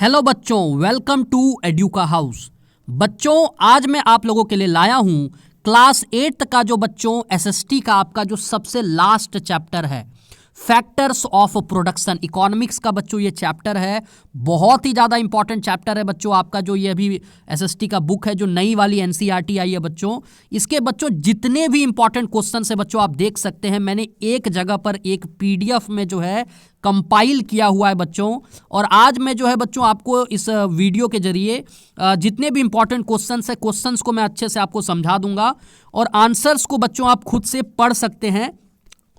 Hello बच्चों, welcome to एड्यूका house. बच्चों, आज मैं आप लोगों के लिए लाया हूं क्लास 8 का जो बच्चों एसएसटी का आपका जो सबसे लास्ट चैप्टर है, फैक्टर्स ऑफ प्रोडक्शन। इकोनॉमिक्स का बच्चों ये चैप्टर है, बहुत ही ज़्यादा इंपॉर्टेंट चैप्टर है बच्चों। आपका जो ये अभी एसएसटी का बुक है, जो नई वाली एनसीईआरटी आई है बच्चों, इसके बच्चों जितने भी इंपॉर्टेंट क्वेश्चन है बच्चों आप देख सकते हैं। मैंने एक जगह पर एक पीडीएफ में जो है कंपाइल किया हुआ है बच्चों, और आज मैं जो है बच्चों आपको इस वीडियो के जरिए जितने भी इंपॉर्टेंट क्वेश्चंस को मैं अच्छे से आपको समझा दूंगा, और आंसर्स को बच्चों आप खुद से पढ़ सकते हैं,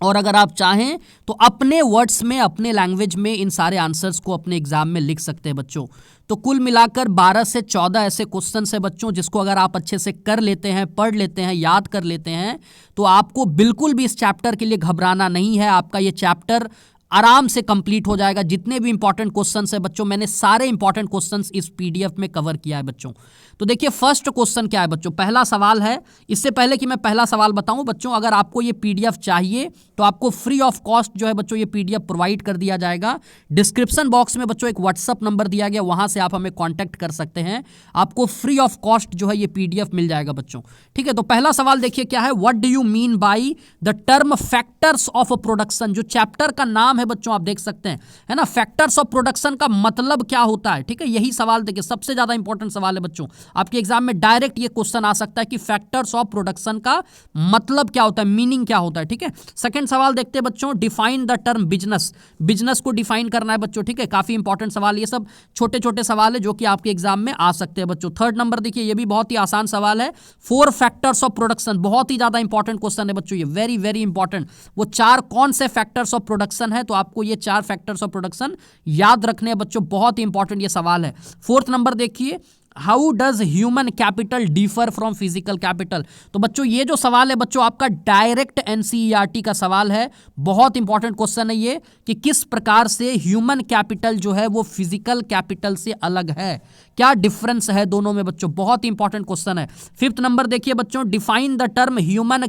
और अगर आप चाहें तो अपने वर्ड्स में, अपने लैंग्वेज में इन सारे आंसर्स को अपने एग्जाम में लिख सकते हैं बच्चों। तो कुल मिलाकर 12 से 14 ऐसे क्वेश्चन है बच्चों, जिसको अगर आप अच्छे से कर लेते हैं, पढ़ लेते हैं, याद कर लेते हैं, तो आपको बिल्कुल भी इस चैप्टर के लिए घबराना नहीं है। आपका ये चैप्टर आराम से कंप्लीट हो जाएगा। जितने भी इंपॉर्टेंट क्वेश्चंस है बच्चों, मैंने सारे इंपॉर्टेंट क्वेश्चंस इस पीडीएफ में कवर किया है बच्चों। तो देखिए फर्स्ट क्वेश्चन क्या है बच्चों, पहला सवाल है। इससे पहले कि मैं पहला सवाल बताऊं बच्चों, अगर आपको ये पीडीएफ चाहिए तो आपको फ्री ऑफ कॉस्ट जो है बच्चों ये पीडीएफ प्रोवाइड कर दिया जाएगा। डिस्क्रिप्शन बॉक्स में बच्चों एक व्हाट्सअप नंबर दिया गया, वहां से आप हमें कॉन्टैक्ट कर सकते हैं। आपको फ्री ऑफ कॉस्ट जो है ये पीडीएफ मिल जाएगा बच्चों। ठीक है, तो पहला सवाल देखिए क्या है, what do you mean by the term factors of production. जो चैप्टर का नाम है बच्चों आप देख सकते हैं, है ना, फैक्टर्स ऑफ प्रोडक्शन का मतलब क्या होता है। ठीक है, यही सवाल देखिए, सबसे ज्यादा इंपॉर्टेंट सवाल है बच्चों। आपके एग्जाम में डायरेक्ट ये क्वेश्चन आ सकता है कि फैक्टर्स ऑफ प्रोडक्शन का मतलब क्या होता है, मीनिंग क्या होता है। ठीक है, सेकंड सवाल देखते हैं बच्चों, define the term business. Business को डिफाइन करना है बच्चों। ठीक है, काफी इंपॉर्टेंट सवाल, ये सब छोटे छोटे सवाल है जो कि आपके एग्जाम में आ सकते हैं बच्चों। थर्ड नंबर देखिए, ये भी बहुत ही आसान सवाल है, 4 फैक्टर्स ऑफ प्रोडक्शन। बहुत ही ज्यादा इंपॉर्टेंट क्वेश्चन है बच्चों, ये वेरी वेरी इंपॉर्टेंट। वो 4 कौन से फैक्टर्स ऑफ प्रोडक्शन है, तो आपको ये 4 फैक्टर्स ऑफ प्रोडक्शन याद रखने हैं बच्चों, बहुत ही इंपॉर्टेंट ये सवाल है। फोर्थ नंबर देखिए, how does human capital differ from physical capital. तो बच्चों ये जो सवाल है बच्चों आपका डायरेक्ट एनसीईआरटी का सवाल है, बहुत इंपॉर्टेंट क्वेश्चन है ये, कि किस प्रकार से ह्यूमन कैपिटल जो है वो फिजिकल कैपिटल से अलग है, क्या डिफरेंस है दोनों में बच्चों, बहुत इंपॉर्टेंट क्वेश्चन है। फिफ्थ नंबर देखिए बच्चों, define the term human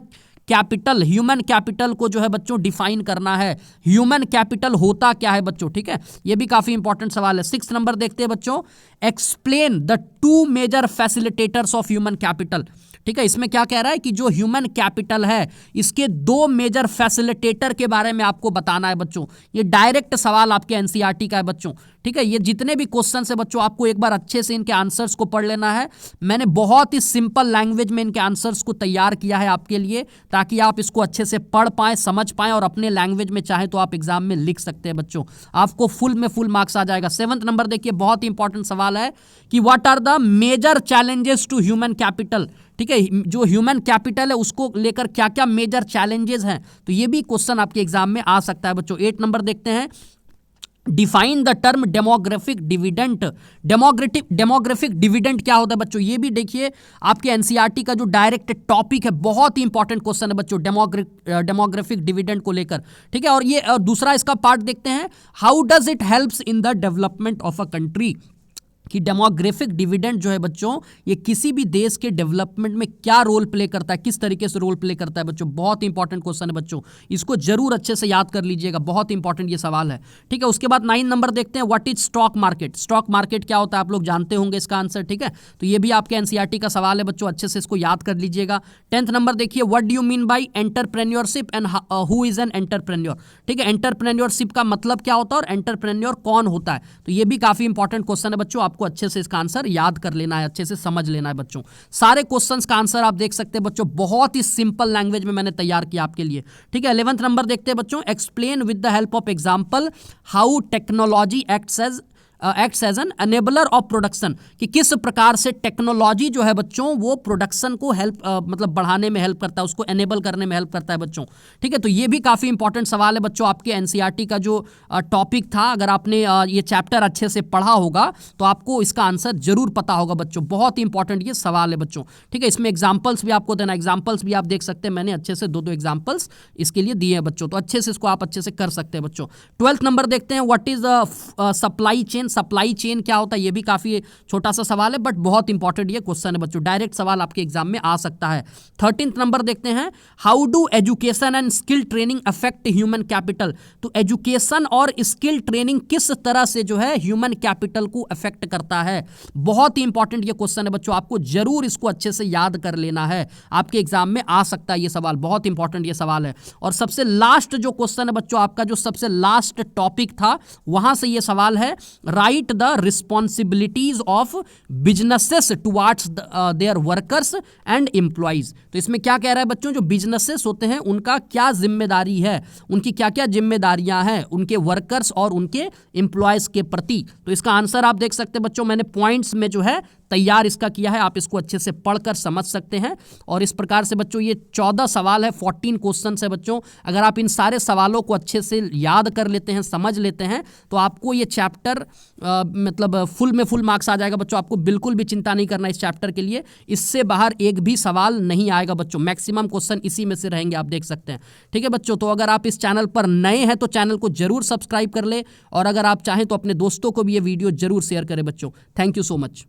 capital. Human capital को जो है बच्चों डिफाइन करना है, ह्यूमन कैपिटल होता क्या है बच्चों। ठीक है, ये भी काफी इंपॉर्टेंट सवाल है। सिक्स्थ नंबर देखते हैं बच्चों, explain the 2 major facilitators of human capital. ठीक है, इसमें क्या कह रहा है कि जो ह्यूमन कैपिटल है इसके 2 मेजर फैसिलिटेटर के बारे में आपको बताना है बच्चों। ये डायरेक्ट सवाल आपके एनसीईआरटी का है बच्चों। ठीक है, ये जितने भी क्वेश्चन है बच्चों आपको एक बार अच्छे से इनके आंसर्स को पढ़ लेना है। मैंने बहुत ही सिंपल लैंग्वेज में इनके आंसर्स को तैयार किया है आपके लिए, ताकि आप इसको अच्छे से पढ़ पाएं, समझ पाएं, और अपने लैंग्वेज में चाहे तो आप एग्जाम में लिख सकते हैं बच्चों। आपको फुल में फुल मार्क्स आ जाएगा। 7th नंबर देखिए, बहुत ही इंपॉर्टेंट सवाल है कि what are the major challenges to human capital. ठीक है, जो ह्यूमन कैपिटल है उसको लेकर क्या क्या मेजर चैलेंजेस हैं, तो ये भी क्वेश्चन आपके एग्जाम में आ सकता है बच्चों। 8 नंबर देखते हैं, define the term demographic dividend. Demographic dividend क्या होता है बच्चों, ये भी देखिए आपके एनसीईआरटी का जो डायरेक्ट टॉपिक है, बहुत ही इंपॉर्टेंट क्वेश्चन है बच्चों डेमोग्राफिक डिविडेंड को लेकर। ठीक है, और ये दूसरा इसका पार्ट देखते हैं, how does it helps in the development of a country. कि डेमोग्राफिक डिविडेंड जो है बच्चों ये किसी भी देश के डेवलपमेंट में क्या रोल प्ले करता है, किस तरीके से रोल प्ले करता है बच्चों, बहुत इंपॉर्टेंट क्वेश्चन है बच्चों, इसको जरूर अच्छे से याद कर लीजिएगा, बहुत इंपॉर्टेंट ये सवाल है। ठीक है, उसके बाद 9 नंबर देखते हैं, what is stock market. Stock market क्या होता है आप लोग जानते होंगे इसका आंसर। ठीक है, तो ये भी आपके एनसीईआरटी का सवाल है बच्चों, अच्छे से इसको याद कर लीजिएगा। 10th नंबर देखिए, what do you mean by entrepreneurship and who is an entrepreneur. ठीक है, एंटरप्रेन्योरशिप का मतलब क्या होता है और एंटरप्रेन्योर कौन होता है, तो ये भी काफी इंपॉर्टेंट क्वेश्चन है बच्चों, आपको अच्छे से इसका याद कर लेना है, अच्छे से समझ लेना है बच्चों। सारे क्वेश्चंस का आंसर आप देख सकते हैं बच्चों, बहुत ही सिंपल लैंग्वेज में मैंने तैयार किया आपके लिए। ठीक है, 11th नंबर देखते हैं बच्चों, explain with the help of example how technology acts as an enabler of production. कि किस प्रकार से टेक्नोलॉजी जो है बच्चों वो प्रोडक्शन को हेल्प मतलब बढ़ाने में हेल्प करता है, उसको एनेबल करने में हेल्प करता है बच्चों। ठीक है, तो ये भी काफी इंपॉर्टेंट सवाल है बच्चों, आपके एनसीईआरटी का जो टॉपिक था, अगर आपने ये चैप्टर अच्छे से पढ़ा होगा तो आपको इसका आंसर जरूर पता होगा बच्चों, बहुत ही इंपॉर्टेंट ये सवाल है बच्चों। ठीक है, इसमें एग्जाम्पल्स भी आपको देना, एग्जाम्पल्स भी आप देख सकते हैं, मैंने अच्छे से 2 एग्जाम्पल्स इसके लिए दिए हैं बच्चों, तो अच्छे से इसको आप अच्छे से कर सकते हैं बच्चों। 12th नंबर देखते हैं, what is supply chain chain, supply chain क्या होता है, ये भी काफी छोटा सा सवाल है, बट बहुत इंपॉर्टेंट ये क्वेश्चन है बच्चों, डायरेक्ट सवाल आपके एग्जाम में आ सकता है। 13th नंबर देखते हैं, how do education and skill training affect human capital. तो एजुकेशन और स्किल ट्रेनिंग किस तरह से जो है ह्यूमन कैपिटल को अफेक्ट करता है। बहुत ही इंपॉर्टेंट ये क्वेश्चन है बच्चों, आपको जरूर इसको अच्छे से याद कर लेना है, आपके एग्जाम में आ सकता है ये सवाल, बहुत इंपॉर्टेंट ये सवाल है। और सबसे लास्ट जो क्वेश्चन है बच्चों आपका, जो सबसे लास्ट टॉपिक था, वहां से ये सवाल है, write the responsibilities of businesses towards their workers and employees. तो इसमें क्या कह रहा है बच्चों, जो बिजनेसेस होते हैं उनका क्या जिम्मेदारी है, उनकी क्या क्या जिम्मेदारियां हैं उनके वर्कर्स और उनके एम्प्लॉयज के प्रति। तो इसका आंसर आप देख सकते हैं बच्चों, मैंने पॉइंट्स में जो है तैयार इसका किया है, आप इसको अच्छे से पढ़कर समझ सकते हैं। और इस प्रकार से बच्चों ये 14 सवाल है, 14 क्वेश्चन है बच्चों। अगर आप इन सारे सवालों को अच्छे से याद कर लेते हैं, समझ लेते हैं, तो आपको ये चैप्टर मतलब फुल में फुल मार्क्स आ जाएगा बच्चों। आपको बिल्कुल भी चिंता नहीं करना इस चैप्टर के लिए, इससे बाहर एक भी सवाल नहीं आएगा बच्चों, मैक्सिमम क्वेश्चन इसी में से रहेंगे, आप देख सकते हैं। ठीक है बच्चों, तो अगर आप इस चैनल पर नए हैं तो चैनल को जरूर सब्सक्राइब कर ले, और अगर आप चाहें तो अपने दोस्तों को भी ये वीडियो जरूर शेयर करें बच्चों। Thank you so much.